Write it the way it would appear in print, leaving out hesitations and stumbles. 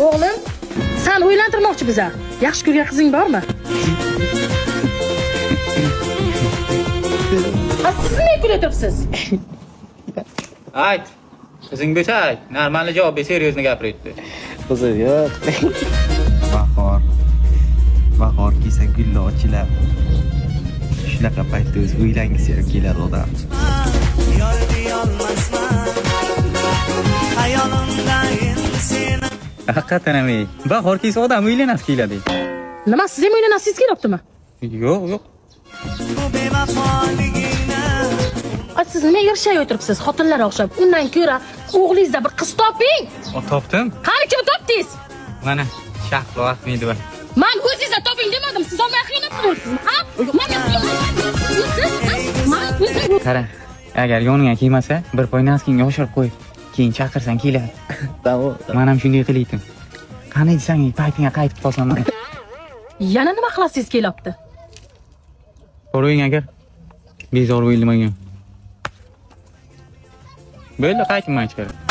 O'g'lim, sen uylantirmoqchi biza. Yaxshi ko'rgan qizing bormi? Siz nima kulyap turibsiz? Ayt. Qizing bo'lsa ayt. Normalni javob ber, seryozni gapiryapti. Qizim yo'q. Bahor kelsa gullar ochilib. Shunaqa paytda o'zi uylangisi keladi odam. Haqiqatan ham ey. Bahor kelsa odam uylanasi keladi. Nima, siz ham uylanasiz kelyaptimi? Yo'q. Siz nimaga irshayib o'tiribsiz? Xotinlar o'xshab. Undan ko'ra o'g'lingizda bir qiz toping. Topdim. Qani kim topdingiz? Mana shahlo Ahmedov. Men o'zingizga toping demadim. Siz olmay qiynab turibsiz. Ha? Mana Qara, agar yoningga kelmasa, bir poy naskingga oshirib qo'y. Keyin chaqirsang keladi. Tamam. Men ham shunday qilaydim. Qani desang, paytingga qaytib qolsam. yana nima qilasiz kelyapti? Qo'ying agar bezor bo'lmagan. Bo'ldi, qaytmayman ichkari.